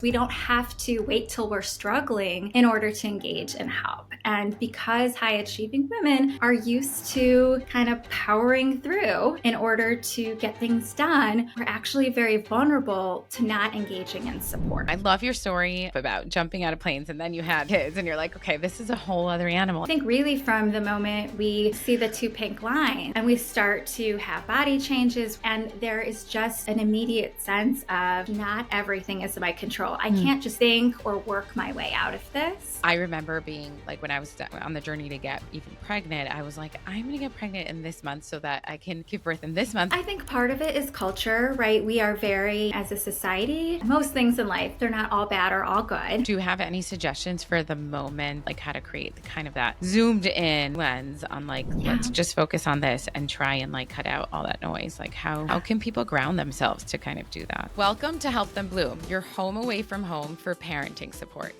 We don't have to wait till we're struggling in order to engage and help. And because high achieving women are used to kind of powering through in order to get things done, we're actually very vulnerable to not engaging in support. I love your story about jumping out of planes and then you had kids and you're like, okay, this is a whole other animal. I think really from the moment we see the two pink lines and we start to have body changes, and there is just an immediate sense of not everything is in my control. I can't just think or work my way out of this. I remember being like, when I was on the journey to get even pregnant, I was like, I'm going to get pregnant in this month so that I can give birth in this month. I think part of it is culture, right? We are very, as a society, most things in life, they're not all bad or all good. Do you have any suggestions for the moment, like how to create the kind of that zoomed in lens on like, let's just focus on this and try and like cut out all that noise? Like how can people ground themselves to kind of do that? Welcome to Help Them Bloom, your home away from home for parenting support.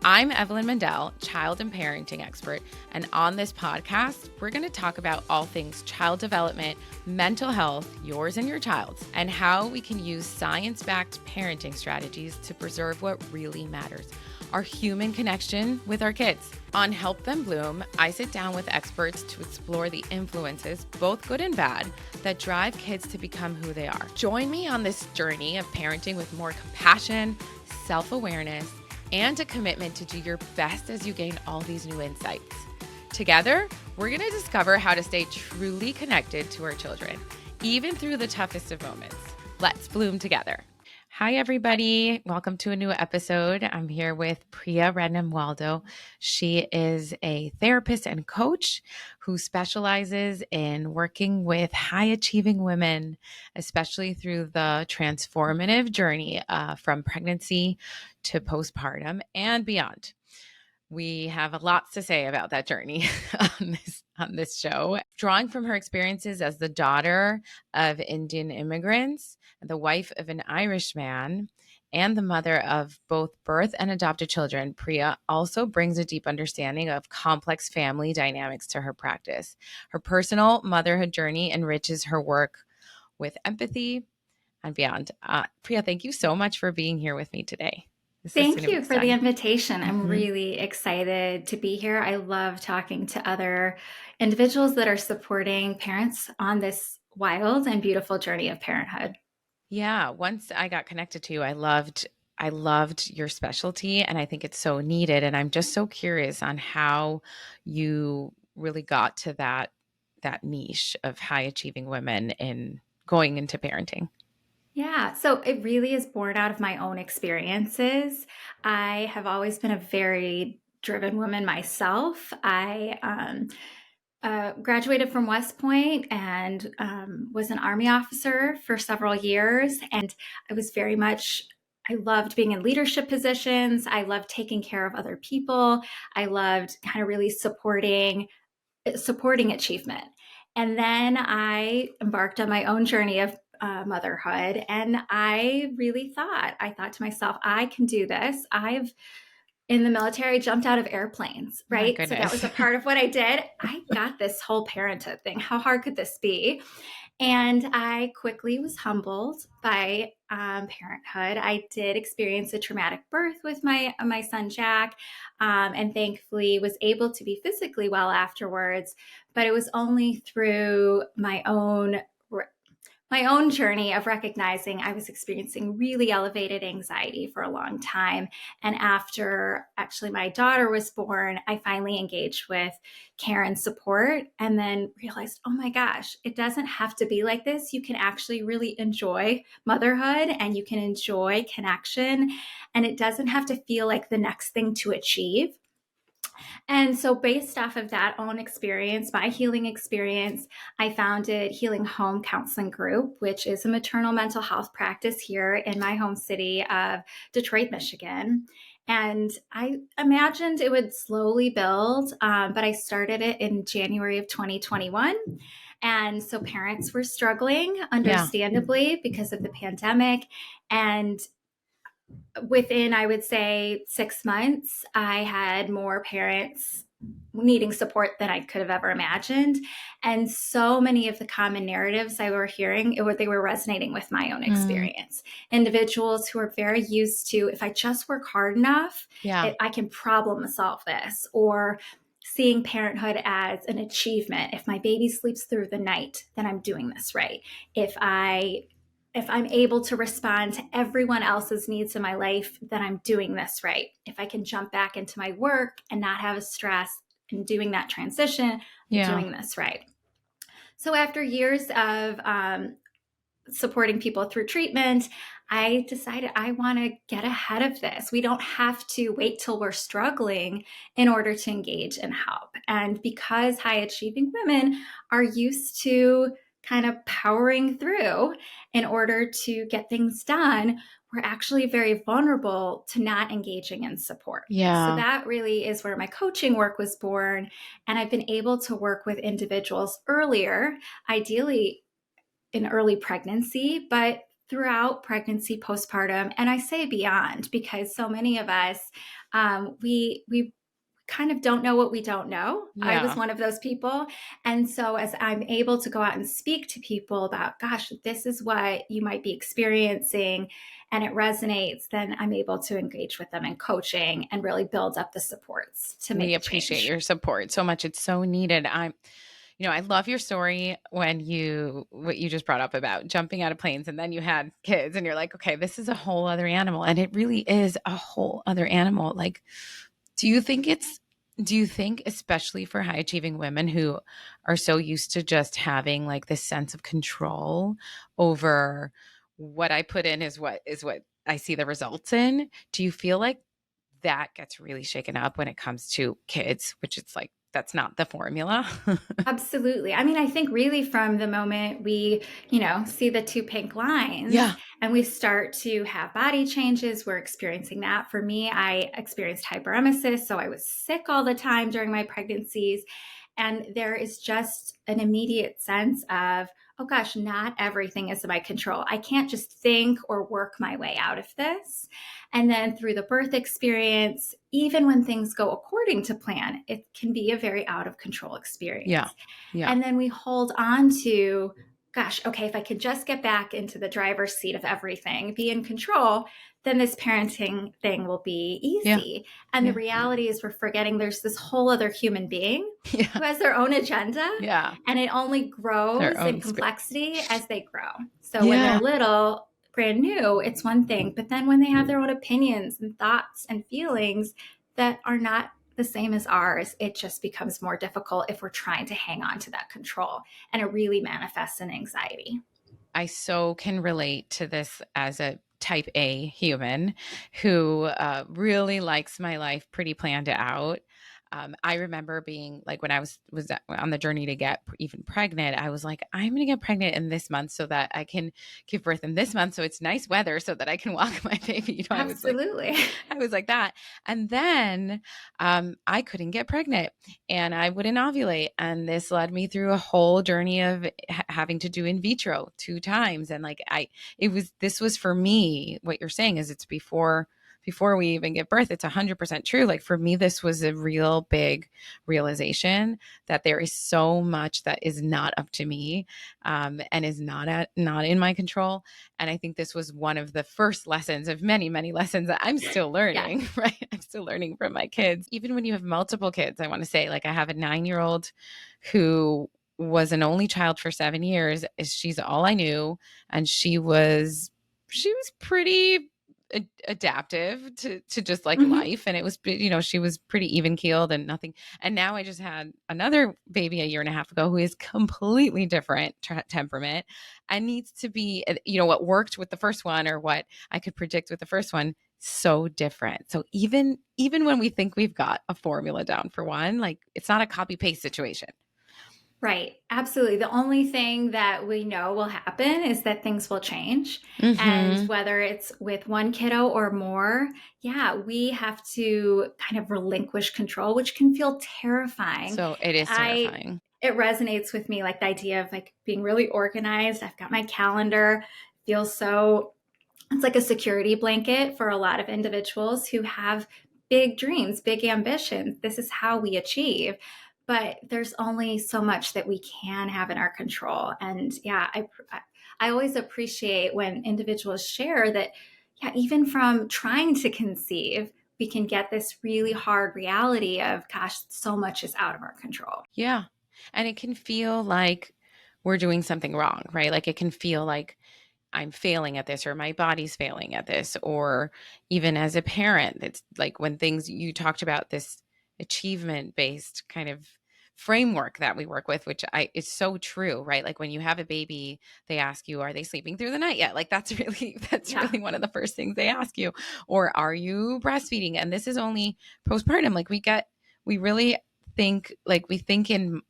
I'm Evelyn Mendel, child and parenting expert, and on this podcast, we're going to talk about all things child development, mental health, yours and your child's, and how we can use science-backed parenting strategies to preserve what really matters, our human connection with our kids. On Help Them Bloom, I sit down with experts to explore the influences, both good and bad, that drive kids to become who they are. Join me on this journey of parenting with more compassion, self-awareness, and a commitment to do your best as you gain all these new insights. Together, we're going to discover how to stay truly connected to our children, even through the toughest of moments. Let's bloom together. Hi, everybody. Welcome to a new episode. I'm here with Priya Waldo. She is a therapist and coach who specializes in working with high-achieving women, especially through the transformative journey from pregnancy to postpartum and beyond. We have lots to say about that journey on this show. Drawing from her experiences as the daughter of Indian immigrants, the wife of an Irish man, and the mother of both birth and adopted children, Priya also brings a deep understanding of complex family dynamics to her practice. Her personal motherhood journey enriches her work with empathy and beyond. Priya, thank you so much for being here with me today. Thank you for the invitation. I'm really excited to be here. I love talking to other individuals that are supporting parents on this wild and beautiful journey of parenthood. Yeah, once I got connected to you, I loved your specialty, and I think it's so needed. And I'm just so curious on how you really got to that niche of high achieving women in going into parenting. Yeah, so it really is born out of my own experiences. I have always been a very driven woman myself. I graduated from West Point and was an Army officer for several years. And I was very much, I loved being in leadership positions. I loved taking care of other people. I loved kind of really supporting achievement. And then I embarked on my own journey of motherhood. And I thought to myself, I can do this. I've in the military jumped out of airplanes, right? So that was a part of what I did. I got this whole parenthood thing. How hard could this be? And I quickly was humbled by parenthood. I did experience a traumatic birth with my son Jack, and thankfully was able to be physically well afterwards. But it was only through my own journey of recognizing I was experiencing really elevated anxiety for a long time. And after actually my daughter was born, I finally engaged with care and support and then realized, oh my gosh, it doesn't have to be like this. You can actually really enjoy motherhood and you can enjoy connection. And it doesn't have to feel like the next thing to achieve. And so based off of that own experience, my healing experience, I founded Healing Home Counseling Group, which is a maternal mental health practice here in my home city of Detroit, Michigan. And I imagined it would slowly build, but I started it in January of 2021. And so parents were struggling, understandably, because of the pandemic. And within, I would say, 6 months, I had more parents needing support than I could have ever imagined. And so many of the common narratives I were hearing, they were resonating with my own Mm, experience. Individuals who are very used to, if I just work hard enough, yeah. I can problem solve this, or seeing parenthood as an achievement. If my baby sleeps through the night, then I'm doing this right. If I'm able to respond to everyone else's needs in my life, then I'm doing this right. If I can jump back into my work and not have a stress in doing that transition, I'm Yeah. doing this right. So after years of supporting people through treatment, I decided I want to get ahead of this. We don't have to wait till we're struggling in order to engage and help. And because high achieving women are used to kind of powering through in order to get things done, we're actually very vulnerable to not engaging in support. So Yeah. that really is where my coaching work was born. And I've been able to work with individuals earlier, ideally in early pregnancy, but throughout pregnancy, postpartum, and I say beyond, because so many of us, we kind of don't know what we don't know. I was Yeah. one of those people. And so as I'm able to go out and speak to people about, gosh, this is what you might be experiencing, and it resonates, then I'm able to engage with them in coaching and really build up the supports to We make a appreciate change. your support so much. It's so needed. I love your story when what you just brought up about jumping out of planes and then you had kids and you're like, okay, this is a whole other animal. And it really is a whole other animal. Like, do you think it's, do you think, especially for high achieving women who are so used to just having like this sense of control over what I put in is what I see the results in? Do you feel like that gets really shaken up when it comes to kids, which it's like, that's not the formula? Absolutely. I mean, I think really from the moment we, see the two pink lines Yeah. and we start to have body changes, we're experiencing that. For me, I experienced hyperemesis, so I was sick all the time during my pregnancies. And there is just an immediate sense of, oh gosh, not everything is in my control. I can't just think or work my way out of this. And then through the birth experience, even when things go according to plan, it can be a very out of control Yeah. experience. Yeah. And then we hold on to, gosh, okay, if I could just get back into the driver's seat of everything, be in control, then this parenting thing will be Yeah. easy. And the Yeah. reality is, we're forgetting there's this whole other human being Yeah. who has their own agenda, Yeah. and it only Their grows in own spirit. complexity as they grow. So when they're Yeah. little, brand new, it's one thing. But then when they have their own opinions and thoughts and feelings that are not the same as ours, it just becomes more difficult if we're trying to hang on to that control. And it really manifests in anxiety. I so can relate to this as a type A human who really likes my life pretty planned out. I remember being like when I was on the journey to get even pregnant, I was like, I'm going to get pregnant in this month so that I can give birth in this month, so it's nice weather, so that I can walk my baby. Absolutely. I was like that, and then I couldn't get pregnant, and I wouldn't ovulate, and this led me through a whole journey of having to do in vitro 2 times, and like this was for me. What you're saying is it's before we even give birth. It's 100% true. Like for me, this was a real big realization that there is so much that is not up to me, and is not in my control. And I think this was one of the first lessons of many, many lessons that I'm still Yes. learning, right? I'm still learning from my kids. Even when you have multiple kids, I want to say, like, I have a 9-year-old who was an only child for 7 years. She's all I knew. And she was pretty adaptive to just like Mm-hmm. life, and it was, she was pretty even keeled and nothing. And now I just had another baby a year and a half ago who is completely different temperament and needs to be, what worked with the first one or what I could predict with the first one, so different. So even when we think we've got a formula down for one, like it's not a copy paste situation. Right. Absolutely. The only thing that we know will happen is that things will change. And Hmm. whether it's with one kiddo or more, yeah, we have to kind of relinquish control, which can feel terrifying. So it is I terrifying. it resonates with me, like the idea of like being really organized. I've got my calendar, feels so, it's like a security blanket for a lot of individuals who have big dreams, big ambitions. This is how we achieve. But there's only so much that we can have in our control. And yeah, I always appreciate when individuals share that, yeah, even from trying to conceive, we can get this really hard reality of, gosh, so much is out of our control. Yeah. And it can feel like we're doing something wrong, right? Like it can feel like I'm failing at this or my body's failing at this. Or even as a parent, it's like when things you talked about this achievement based kind of framework that we work with, which I is so true, right? Like when you have a baby, they ask you, are they sleeping through the night yet? Like that's Yeah. really one of the first things they ask you. Or are you breastfeeding? And this is only postpartum. Like we really think like we think in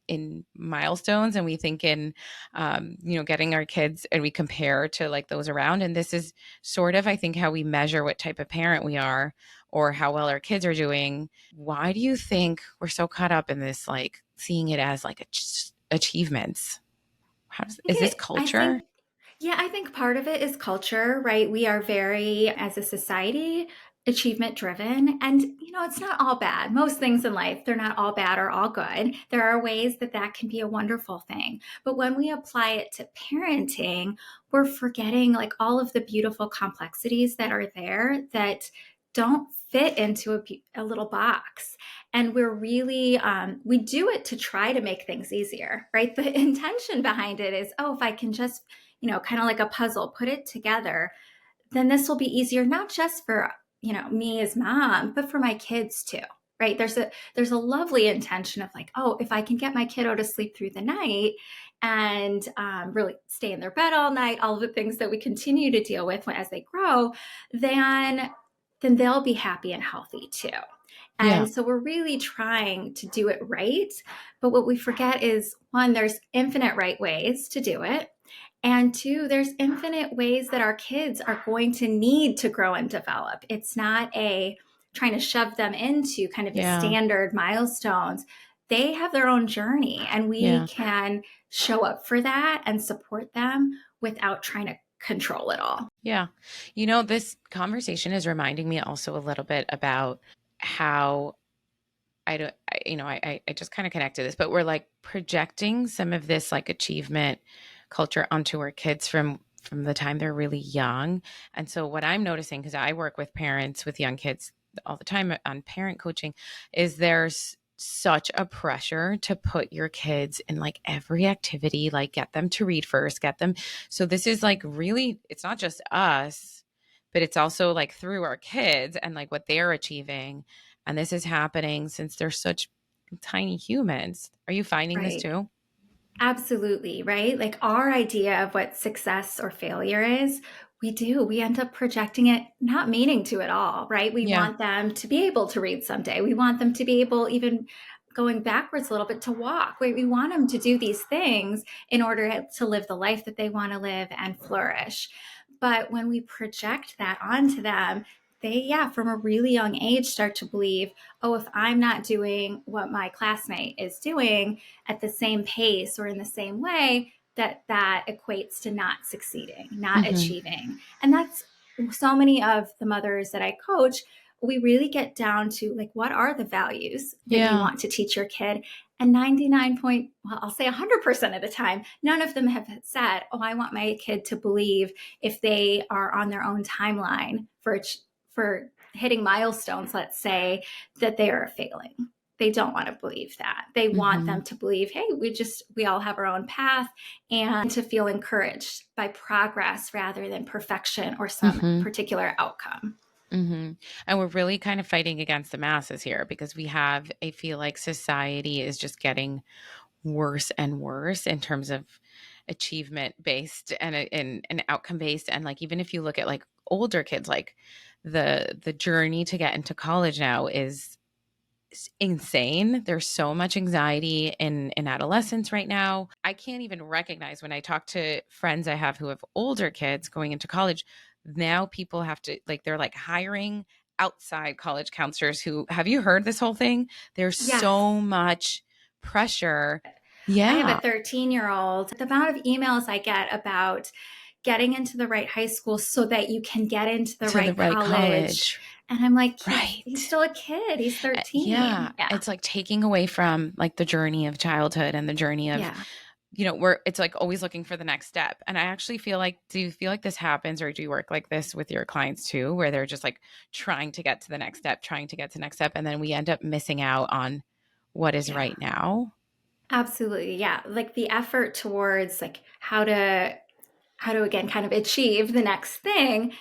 milestones and we think in getting our kids and we compare to like those around. And this is sort of, I think, how we measure what type of parent we are or how well our kids are doing. Why do you think we're so caught up in this, like seeing it as like achievements? Is this I culture? think Yeah, I think part of it is culture, right? We are very, as a society, achievement driven. And, it's not all bad. Most things in life, they're not all bad or all good. There are ways that that can be a wonderful thing. But when we apply it to parenting, we're forgetting like all of the beautiful complexities that are there that don't fit into a little box. And we're really, we do it to try to make things easier, right? The intention behind it is, oh, if I can just kind of like a puzzle, put it together, then this will be easier, not just for, me as mom, but for my kids too. Right. There's a lovely intention of like, oh, if I can get my kiddo to sleep through the night and really stay in their bed all night, all of the things that we continue to deal with as they grow, then they'll be happy and healthy too. Yeah. And so we're really trying to do it right. But what we forget is one, there's infinite right ways to do it. And two, there's infinite ways that our kids are going to need to grow and develop. It's not a trying to shove them into kind of the Yeah. standard milestones. They have their own journey, and we Yeah. can show up for that and support them without trying to control it all. Yeah. This conversation is reminding me also a little bit about how I don't, I just kind of connected this, but we're like projecting some of this like achievement culture onto our kids from the time they're really young. And so what I'm noticing, because I work with parents with young kids all the time on parent coaching, is there's such a pressure to put your kids in like every activity, like get them to read first, get them. So this is like really, it's not just us, but it's also like through our kids and like what they're achieving. And this is happening since they're such tiny humans. Are you finding this Right. too? Absolutely, right? Like our idea of what success or failure is, we end up projecting it, not meaning to at all, right? We Yeah. want them to be able to read someday. We want them to be able, even going backwards a little bit, to walk. We want them to do these things in order to live the life that they want to live and flourish. But when we project that onto them, they, yeah, from a really young age start to believe, oh, if I'm not doing what my classmate is doing, at the same pace or in the same way, that equates to not succeeding, not Hmm. achieving. And that's so many of the mothers that I coach, we really get down to like, what are the values that you Yeah. want to teach your kid? And 99 point, well, I'll say 100% of the time, none of them have said, oh, I want my kid to believe if they are on their own timeline for hitting milestones, let's say, that they are failing. They don't want to believe that. They want Hmm. them to believe, hey, we all have our own path, and to feel encouraged by progress rather than perfection or some Hmm. particular outcome. Hmm. And we're really kind of fighting against the masses here because I feel like society is just getting worse and worse in terms of achievement based and outcome based. And like, even if you look at like older kids, like the journey to get into college now is insane. There's so much anxiety in adolescence right now. I can't even recognize when I talk to friends I have who have older kids going into college. Now people have to like they're like hiring outside college counselors who have you heard this whole thing? There's Yes, so much pressure. I have a Yeah, 13-year-old. The amount of emails I get about getting into the right high school so that you can get into the to the right right college college. And I'm like, he's Right. still a kid. He's Yeah. 13. Yeah. It's like taking away from like the journey of childhood and the journey of, Yeah. where it's like always looking for the next step. And I actually feel like, do you feel like this happens, or do you work like this with your clients too, where they're just like trying to get to the next step, trying to get to the next step, and then we end up missing out on what is Yeah. right now? Absolutely. Yeah. Like the effort towards like how to again kind of achieve the next thing,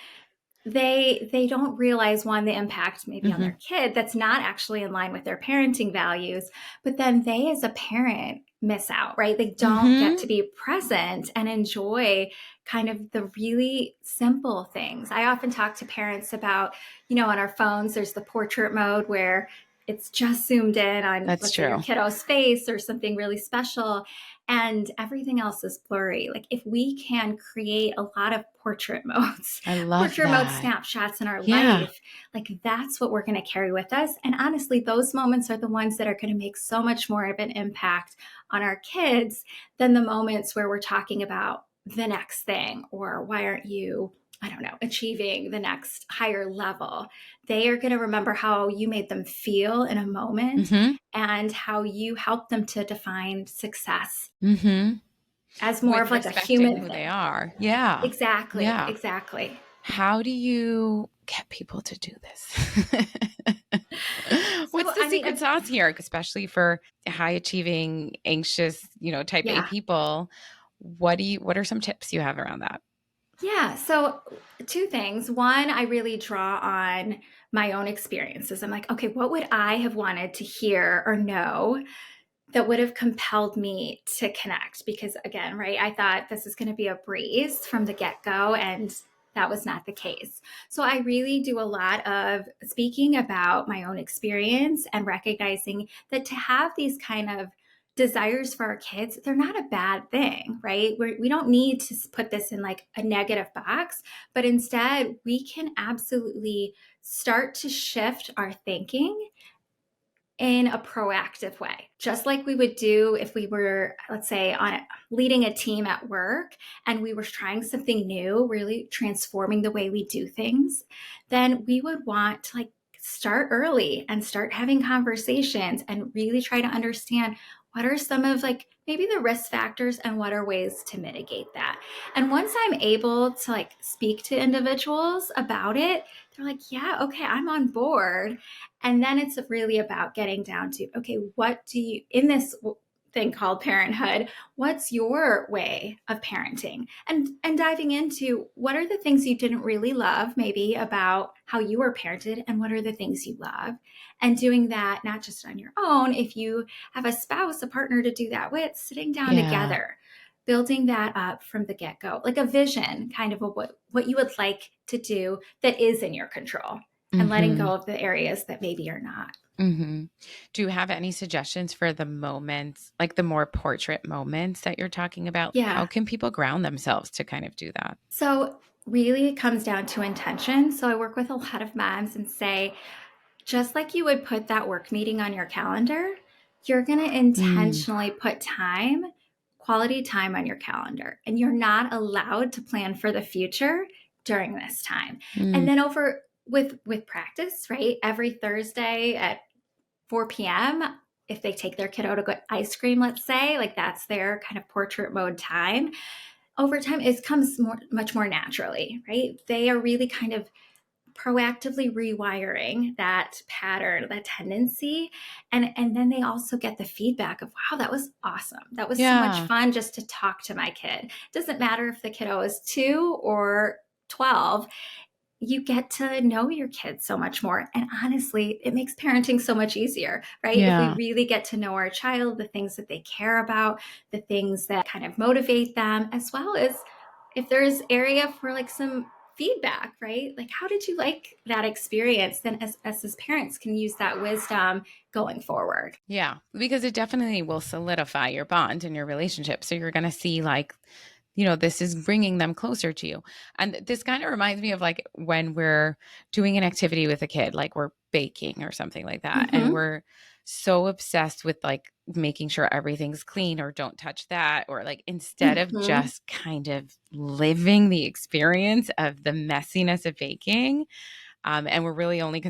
they don't realize, one, the impact maybe on Hmm. their kid that's not actually in line with their parenting values, but then they as a parent miss out, right? They don't get Hmm. to be present and enjoy kind of the really simple things. I often talk to parents about, on our phones there's the portrait mode where it's just zoomed in on, That's let's say, your true. kiddo's face or something really special, and everything else is blurry. Like if we can create a lot of portrait modes, I love portrait mode that. snapshots in our Yeah. life, like that's what we're going to carry with us. And honestly, those moments are the ones that are going to make so much more of an impact on our kids than the moments where we're talking about the next thing, or why aren't you, I don't know, achieving the next higher level. They are going to remember how you made them feel in a moment Hmm. and how you helped them to define success Hmm. as more With of like a respecting human who they thing. are. Yeah. Exactly, Yeah. exactly. How do you get people to do this? What's So, the I mean, secret sauce here, especially for high achieving, anxious, type A yeah, people? What are some tips you have around that? yeah. So, two things. One, I really draw on my own experiences. I'm like, okay, what would I have wanted to hear or know that would have compelled me to connect? Because again, right, I thought this is going to be a breeze from the get go, and that was not the case. So I really do a lot of speaking about my own experience and recognizing that to have these kind of desires for our kids, they're not a bad thing, right? We don't need to put this in like a negative box, but instead we can absolutely start to shift our thinking in a proactive way, just like we would do if we were, let's say, leading a team at work and we were trying something new, really transforming the way we do things. Then we would want to like start early and start having conversations and really try to understand what are some of like maybe the risk factors and what are ways to mitigate that. And once I'm able to like speak to individuals about it, they're like, yeah, okay, I'm on board. And then it's really about getting down to, okay, what do you, in this thing called parenthood, what's your way of parenting? And diving into what are the things you didn't really love, maybe about how you were parented, and what are the things you love? And doing that not just on your own, if you have a spouse, a partner to do that with, sitting down Yeah. together, building that up from the get-go, like a vision kind of what you would like to do that is in your control, and letting Hmm. go of the areas that maybe are not. Hmm. Do you have any suggestions for the moments, like the more portrait moments that you're talking about? How Yeah. can people ground themselves to kind of do that? So really it comes down to intention. So I work with a lot of moms and say, just like you would put that work meeting on your calendar, you're going to Mm, intentionally put time, quality time on your calendar. And you're not allowed to plan for the future during this time. And mm, then over with practice, right? Every Thursday at 4 p.m., if they take their kiddo to get ice cream, let's say, like that's their kind of portrait mode time. Over time, it comes much more naturally, right? They are really kind of proactively rewiring that pattern, that tendency. And then they also get the feedback of, wow, that was awesome. That was so much yeah. fun just to talk to my kid. It doesn't matter if the kiddo is 2 or 12, you get to know your kids so much more. And honestly, it makes parenting so much easier, right? If we Yeah. really get to know our child, the things that they care about, the things that kind of motivate them, as well as if there's area for like some feedback, right? Like, how did you like that experience? Then as parents can use that wisdom going forward. Yeah. Because it definitely will solidify your bond and your relationship. So you're going to see, like, this is bringing them closer to you. And this kind of reminds me of like when we're doing an activity with a kid, like we're baking or something like that. And Mm-hmm. we're so obsessed with like making sure everything's clean or don't touch that. Or like instead of Mm-hmm. just kind of living the experience of the messiness of baking, And we're really only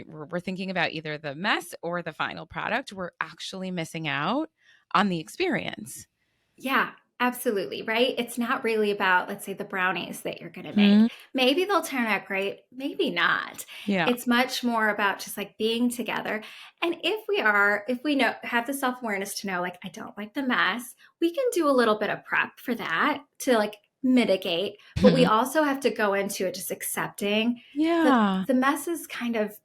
we're thinking about either the mess or the final product. We're actually missing out on the experience. Yeah, absolutely, right? It's not really about, let's say, the brownies that you're going to make. Mhm. Maybe they'll turn out great, maybe not. Yeah. It's much more about just like being together. And if we know, have the self awareness to know, like, I don't like the mess, we can do a little bit of prep for that to like mitigate. But we also have to go into it just accepting Yeah. the mess is kind of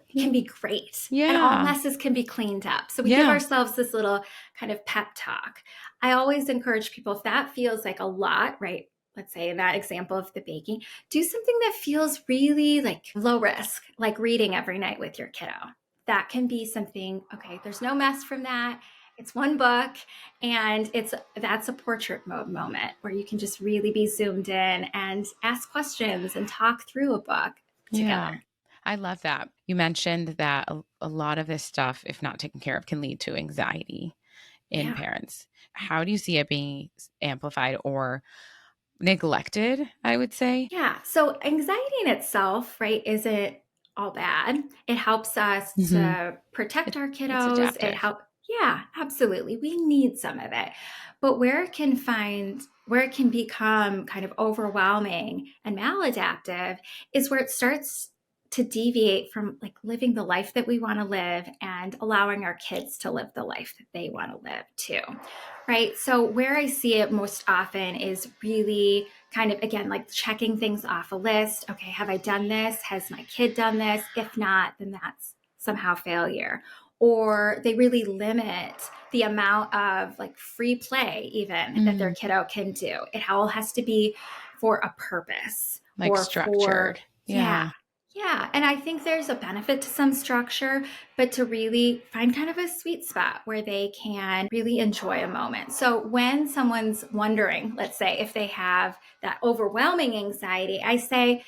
can be great, and all Yeah. messes can be cleaned up. So we give Yeah. ourselves this little kind of pep talk. I always encourage people, if that feels like a lot, right? Let's say in that example of the baking, do something that feels really like low risk, like reading every night with your kiddo. That can be something, okay, there's no mess from that. It's one book, and that's a portrait mode moment where you can just really be zoomed in and ask questions and talk through a book Yeah. together. I love that. You mentioned that a lot of this stuff, if not taken care of, can lead to anxiety in Yeah. parents. How do you see it being amplified or neglected, I would say? Yeah. So anxiety in itself, right, isn't all bad. It helps us Hmm. to protect our It's kiddos. adaptive. Yeah, absolutely. We need some of it. But where it can become kind of overwhelming and maladaptive is where it starts to deviate from like living the life that we want to live and allowing our kids to live the life that they want to live too. Right. So where I see it most often is really kind of, again, like checking things off a list. Okay, have I done this? Has my kid done this? If not, then that's somehow failure. Or they really limit the amount of like free play, even that their Mm, kiddo can do. It all has to be for a purpose like or for, structured. yeah. Yeah. Yeah. And I think there's a benefit to some structure, but to really find kind of a sweet spot where they can really enjoy a moment. So when someone's wondering, let's say, if they have that overwhelming anxiety, I say,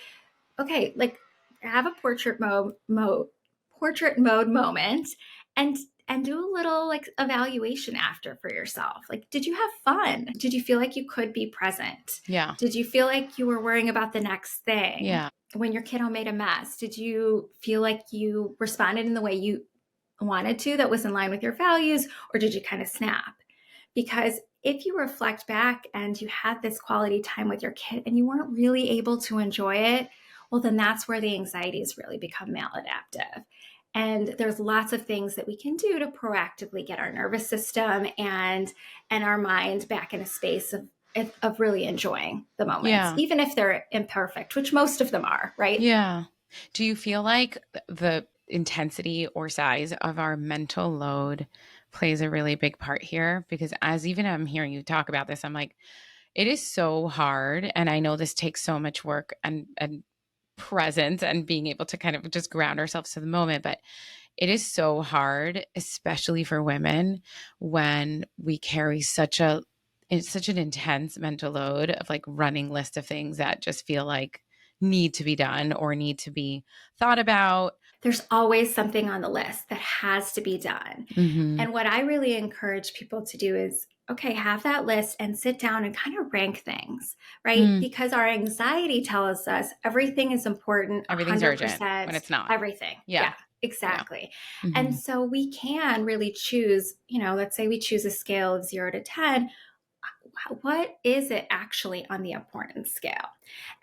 okay, like have a portrait mode moment, and do a little like evaluation after for yourself. Like, did you have fun? Did you feel like you could be present? Yeah. Did you feel like you were worrying about the next thing? Yeah. When your kiddo made a mess, did you feel like you responded in the way you wanted to that was in line with your values, or did you kind of snap? Because if you reflect back and you had this quality time with your kid and you weren't really able to enjoy it, well, then that's where the anxieties really become maladaptive. And there's lots of things that we can do to proactively get our nervous system and our mind back in a space of really enjoying the moments, Yeah. even if they're imperfect, which most of them are, right? Yeah. Do you feel like the intensity or size of our mental load plays a really big part here? Because as even I'm hearing you talk about this, I'm like, it is so hard. And I know this takes so much work and presence and being able to kind of just ground ourselves to the moment. But it is so hard, especially for women, when we carry it's such an intense mental load of like running list of things that just feel like need to be done or need to be thought about. There's always something on the list that has to be done. Hmm. And what I really encourage people to do is, okay, have that list and sit down and kind of rank things, right? Mm, Because our anxiety tells us everything is important, everything's urgent 100%, when it's not. everything. Yeah. Yeah, Yeah. exactly. And Hmm. so we can really choose, let's say we choose a scale of 0 to 10. What is it actually on the importance scale?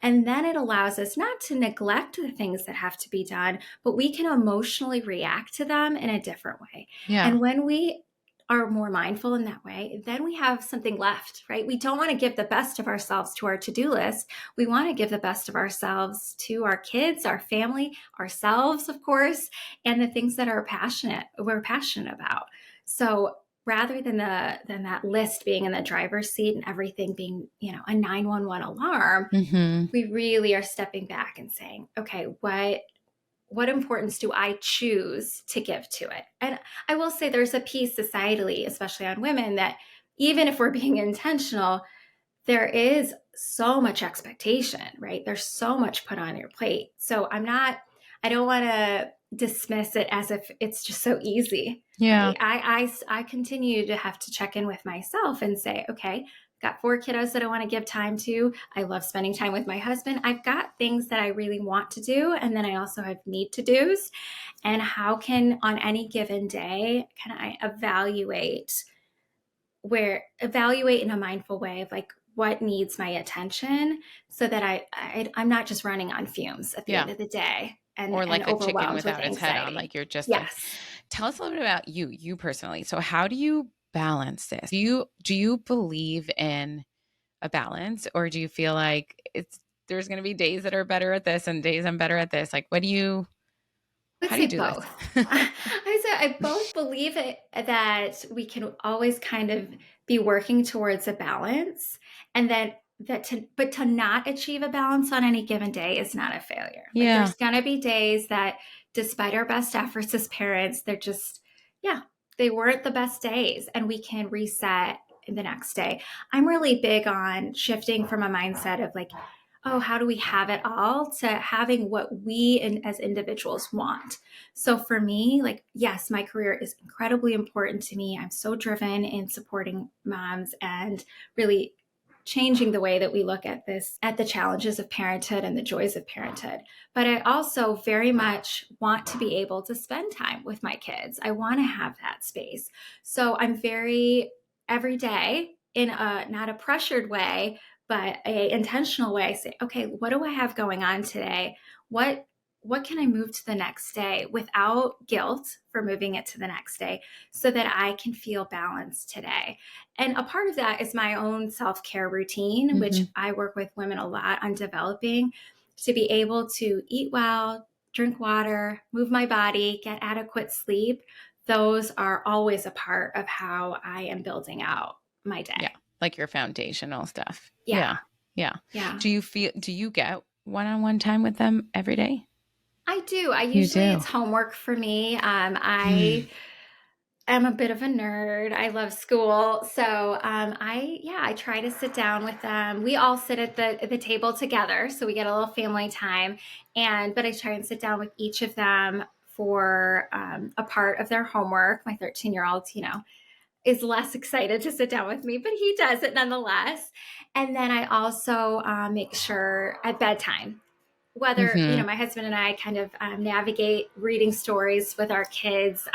And then it allows us not to neglect the things that have to be done, but we can emotionally react to them in a different way. Yeah. And when we are more mindful in that way, then we have something left, right? We don't want to give the best of ourselves to our to do list. We want to give the best of ourselves to our kids, our family, ourselves, of course, and the things that we're passionate about. So rather than that list being in the driver's seat and everything being, a 911 alarm, Hmm. we really are stepping back and saying, okay, what importance do I choose to give to it? And I will say there's a piece societally, especially on women, that even if we're being intentional, there is so much expectation, right? There's so much put on your plate. So I don't want to dismiss it as if it's just so easy, Yeah. right? I continue to have to check in with myself and say, okay, got 4 kiddos that I want to give time to. I love spending time with my husband. I've got things that I really want to do. And then I also have need to do's. And how can, on any given day, can I evaluate in a mindful way of like what needs my attention so that I'm not just running on fumes at the Yeah. end of the day Or and like a chicken overwhelmed with without its head on, anxiety. like you're just like, Yes. tell us a little bit about you personally. So how do you balance this? Do you believe in a balance, or do you feel like there's going to be days that are better at this and days I'm better at this? Like, I would how do you say do this? both. I both believe that we can always kind of be working towards a balance, and then but to not achieve a balance on any given day is not a failure. Like Yeah. there's gonna be days that, despite our best efforts as parents, they're just, yeah, they weren't the best days, and we can reset in the next day. I'm really big on shifting from a mindset of like, oh, how do we have it all, to having what we as individuals want. So for me, like, yes, my career is incredibly important to me. I'm so driven in supporting moms and really changing the way that we look at the challenges of parenthood and the joys of parenthood. But I also very much want to be able to spend time with my kids. I want to have that space. So I'm very, every day, in a not a pressured way, but a intentional way, say, okay, what do I have going on today? What can I move to the next day without guilt for moving it to the next day, so that I can feel balanced today? And a part of that is my own self-care routine, which Hmm. I work with women a lot on developing, to be able to eat well, drink water, move my body, get adequate sleep. Those are always a part of how I am building out my Yeah. day. Like your foundational stuff. Yeah. Yeah. Yeah. Yeah. Do you get one-on-one time with them every day? I do. I You usually, do. it's homework for me. Hmm. I am a bit of a nerd. I love school. So I try to sit down with them. We all sit at the table together. So we get a little family time. But I try and sit down with each of them for a part of their homework. My 13-year-old, is less excited to sit down with me, but he does it nonetheless. And then I also make sure at bedtime, whether, Hmm. my husband and I kind of navigate reading stories with our kids,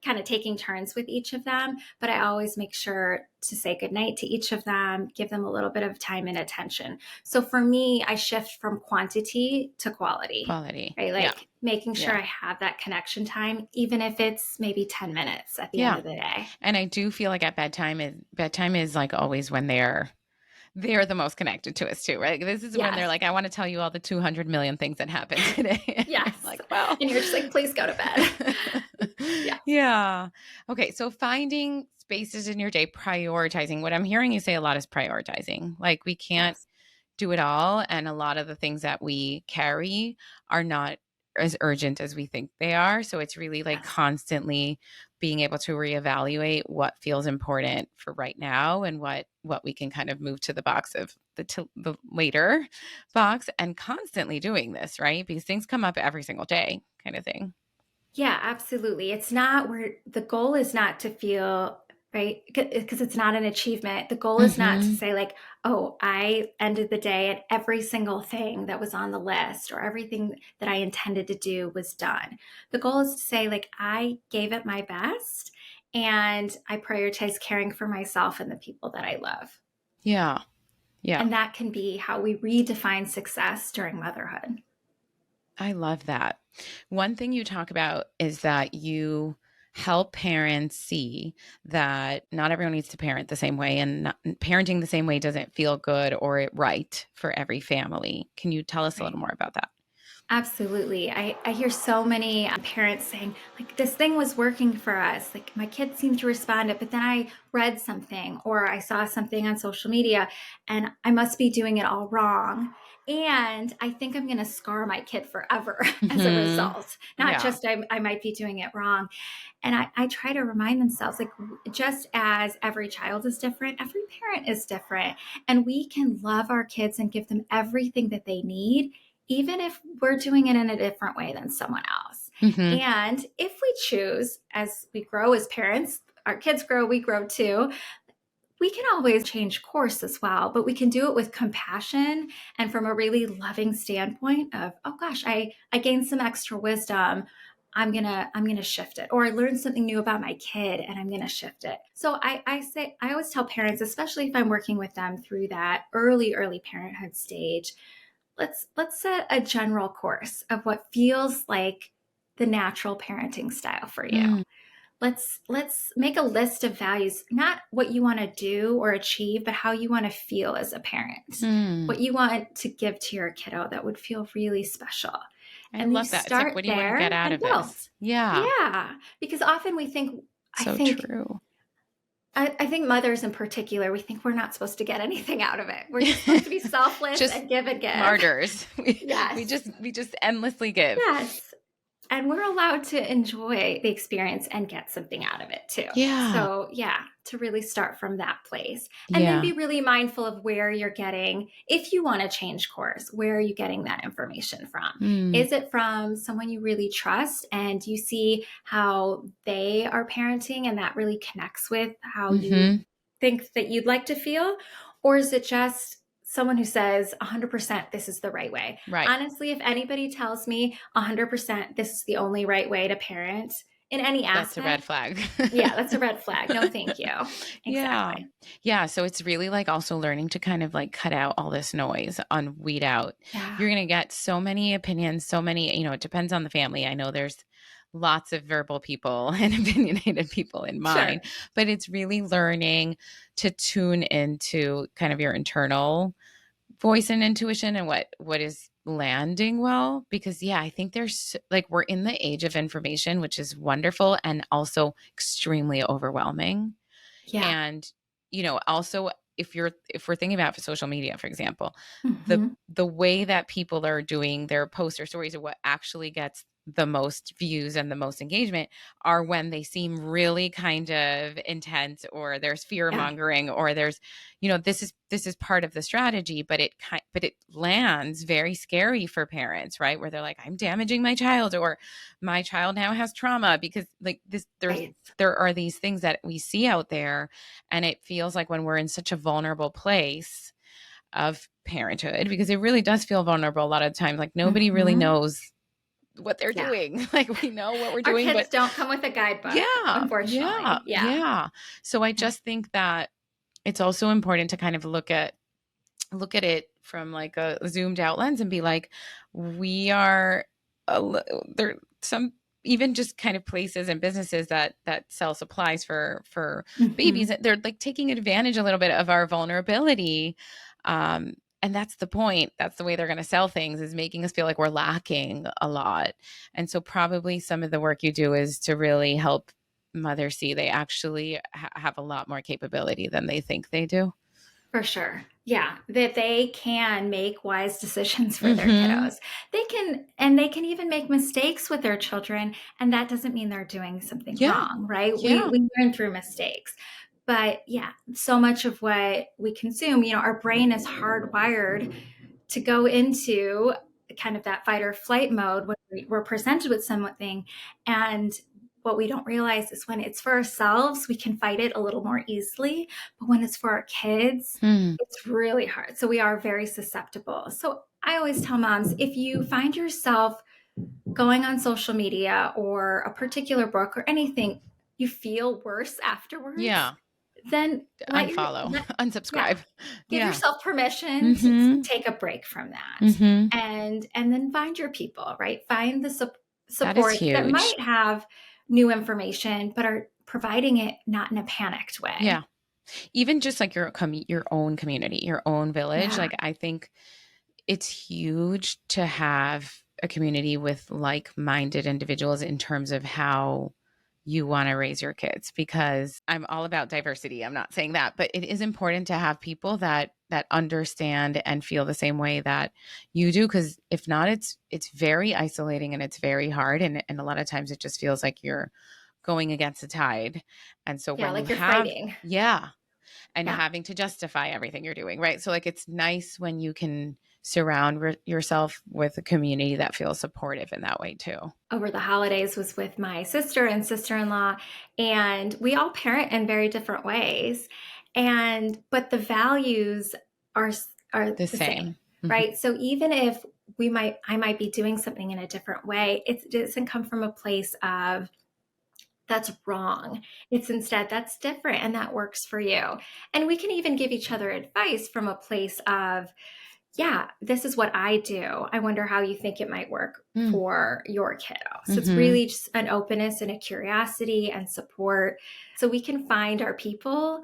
kind of taking turns with each of them, but I always make sure to say goodnight to each of them, give them a little bit of time and attention. So for me, I shift from quantity to quality, Quality. right? Yeah. Like making sure Yeah. I have that connection time, even if it's maybe 10 minutes at the end Yeah. of the day. And I do feel like at bedtime is like always when they're the most connected to us too, right? This is when they're Yes. like, I want to tell you all the 200 million things that happened today. And Yes. I'm like, well, And you're just like, please go to bed. Yeah. yeah. Okay. So finding spaces in your day, prioritizing. What I'm hearing you say a lot is prioritizing. Like we can't Yes. do it all. And a lot of the things that we carry are not as urgent as we think they are. So it's really like Yes. constantly being able to reevaluate what feels important for right now and what we can kind of move to the box of the later box, and constantly doing this, right? Because things come up every single day kind of thing. Yeah, absolutely. It's not where the goal is not to feel right, because it's not an achievement. The goal is not to Mhm. say, like, oh, I ended the day and every single thing that was on the list or everything that I intended to do was done. The goal is to say, like, I gave it my best and I prioritize caring for myself and the people that I love. Yeah. Yeah. And that can be how we redefine success during motherhood. I love that. One thing you talk about is that you help parents see that not everyone needs to parent the same way, and parenting the same way doesn't feel good or right for every family. Can you tell us a little Right. more about that? Absolutely. I hear so many parents saying, like, this thing was working for us. Like, my kids seemed to respond, but then I read something or I saw something on social media and I must be doing it all wrong. And I think I'm going to scar my kid forever as a Hmm. result. Not Yeah. just I might be doing it wrong. And I try to remind themselves, like, just as every child is different, every parent is different. And we can love our kids and give them everything that they need, even if we're doing it in a different way than someone else. Hmm. And if we choose, as we grow as parents, our kids grow, we grow too, we can always change course as well, but we can do it with compassion and from a really loving standpoint of, oh gosh, I gained some extra wisdom. I'm gonna shift it. Or I learned something new about my kid and I'm gonna shift it. So I always tell parents, especially if I'm working with them through that early parenthood stage, let's set a general course of what feels like the natural parenting style for you. Mm, Let's make a list of values, not what you want to do or achieve, but how you want to feel as a parent, mm. what you want to give to your kiddo that would feel really special. I And you love that. It's like, start what do you want to get there out and of build. this? Yeah, Yeah, because often we think, I so think true. I think mothers in particular, we think we're not supposed to get anything out of it. We're just supposed to be selfless Just and give and give. martyrs. We Yes. just endlessly give. Yes. And we're allowed to enjoy the experience and get something out of it too. Yeah. So, yeah, to really start from that place. And then Yeah. be really mindful of where you're getting, if you want to change course, where are you getting that information from? Mm. Is it from someone you really trust and you see how they are parenting and that really connects with how you Mhm. think that you'd like to feel? Or is it just someone who says 100% this is the right way? Right. Honestly, if anybody tells me 100% this is the only right way to parent in any That's a red aspect, flag. yeah, that's a red flag. No, thank you. Yeah. Exactly. Yeah, so it's really like also learning to kind of like cut out all this noise, on weed out. Yeah, You're going to get so many opinions, so many, it depends on the family. I know there's lots of verbal people and opinionated people in mine, sure. but it's really learning to tune into kind of your internal voice and intuition and what is landing well, because yeah, I think there's like, we're in the age of information, which is wonderful and also extremely overwhelming. Yeah. And also, if we're thinking about for social media, for example, the Hmm. the way that people are doing their posts or stories, or what actually gets the most views and the most engagement, are when they seem really kind of intense, or there's fear Yeah. mongering, or there's this is part of the strategy, but it lands very scary for parents, right, where they're like, I'm damaging my child, or my child now has trauma because like this, Right. there are these things that we see out there, and it feels like when we're in such a vulnerable place of parenthood, because it really does feel vulnerable a lot of times, like nobody really Hmm. knows what they're Yeah. doing. Like, we know what we're Our doing, kids but don't come with a guidebook, yeah, yeah, unfortunately. Yeah. yeah. So I Yeah. just think that it's also important to kind of look at it from like a zoomed out lens and be like, we are there some, even just kind of places and businesses that sell supplies for babies, Hmm. they're like taking advantage a little bit of our vulnerability. And that's the point, that's the way they're going to sell things, is making us feel like we're lacking a lot. And so probably some of the work you do is to really help mothers see they actually have a lot more capability than they think they do. For sure. Yeah, that they can make wise decisions for their Mm-hmm. kiddos. And they can even make mistakes with their children, and that doesn't mean they're doing something Yeah. wrong, right? We Yeah. we learn through mistakes. But yeah, so much of what we consume, our brain is hardwired to go into kind of that fight or flight mode when we're presented with something. And what we don't realize is when it's for ourselves, we can fight it a little more easily. But when it's for our kids, Hmm. it's really hard. So we are very susceptible. So I always tell moms, if you find yourself going on social media or a particular book or anything, you feel worse afterwards, Yeah. then Unfollow, yeah, unsubscribe. give Yeah. yourself permission to Mm-hmm. take a break from that, Mm-hmm. and then find your people, right? Find the That is support that huge. might have new information but are providing it not in a panicked Yeah. way. Even just like your own community, your own village. Yeah. Like, I think it's huge to have a community with like-minded individuals in terms of how you want to raise your kids, because I'm all about diversity. I'm not saying that, but it is important to have people that understand and feel the same way that you do, because if not, it's very isolating and it's very hard, and a lot of times it just feels like you're going against the tide. And so Yeah, when you like you're have, fighting. yeah, and Yeah. having to justify everything you're doing, right? So like, it's nice when you can surround yourself with a community that feels supportive in that way too. Over the holidays was with my sister and sister-in-law, and we all parent in very different ways. but the values are are The the same, same. Mhm. right? So even if I might be doing something in a different way, it doesn't come from a place of that's wrong. It's instead that's different and that works for you. And we can even give each other advice from a place of, yeah, this is what I do. I wonder how you think it might work Mm. for your kiddo. So it's Mhm. really just an openness and a curiosity and support. So we can find our people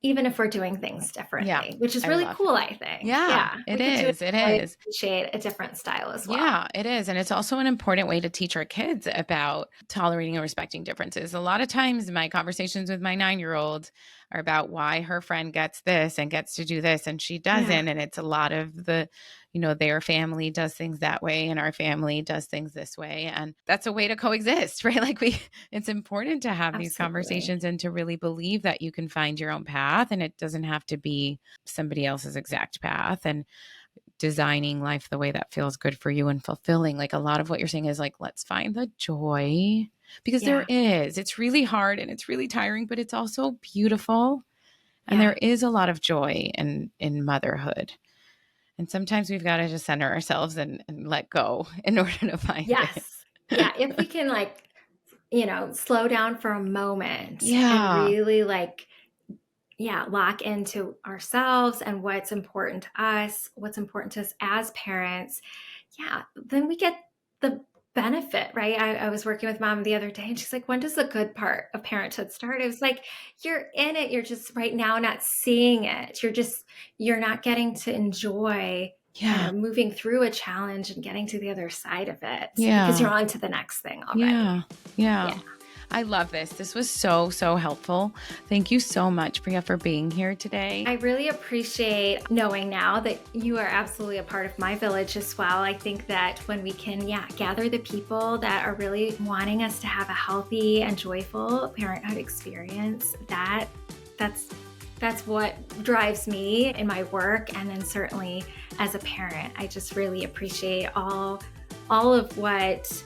even if we're doing things Yeah, differently, which is I really love cool, it. I think. Yeah, Yeah, it we get to is, it enjoy, is. appreciate a different style as well. Yeah, it is. And it's also an important way to teach our kids about tolerating and respecting differences. A lot of times, my conversations with my 9-year-old are about why her friend gets this and gets to do this and she Yeah, doesn't. And it's a lot of their family does things that way and our family does things this way. And that's a way to coexist, right? It's important to have these absolutely. conversations and to really believe that you can find your own path and it doesn't have to be somebody else's exact path. And designing life the way that feels good for you and fulfilling. Like a lot of what you're saying is like, let's find the joy because there Yeah, is. It's really hard and it's really tiring, but it's also beautiful. And yeah. there is a lot of joy in motherhood. And sometimes we've got to just center ourselves and let go in order to find it. Yes. Yeah, if we can slow down for a moment and Yeah. really yeah, lock into ourselves and what's important to us, what's important to us as parents. Yeah, then we get the benefit, right? I was working with mom the other day and she's like, when does the good part of parenthood start? It was like, you're in it. You're just right now not seeing it. You're not getting to enjoy kind Yeah. of moving through a challenge and getting to the other side of it because Yeah. you're on to the next thing already. Yeah. Yeah. Yeah. I love this. This was so, so helpful. Thank you so much, Priya, for being here today. I really appreciate knowing now that you are absolutely a part of my village as well. I think that when we can, gather the people that are really wanting us to have a healthy and joyful parenthood experience, that's that's what drives me in my work. And then certainly as a parent, I just really appreciate all of what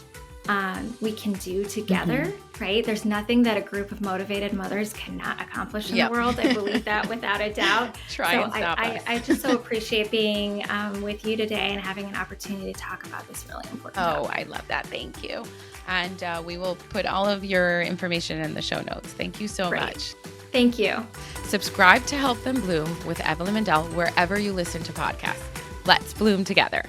we can do together, right? There's nothing that a group of motivated mothers cannot accomplish in the world. I believe that without a doubt. Try So and stop us. I just so appreciate being with you today and having an opportunity to talk about this really important topic. I love that. Thank you. And we will put all of your information in the show notes. Thank you so Great. much. Thank you. Subscribe to Help Them Bloom with Evelyn Mandel wherever you listen to podcasts. Let's bloom together.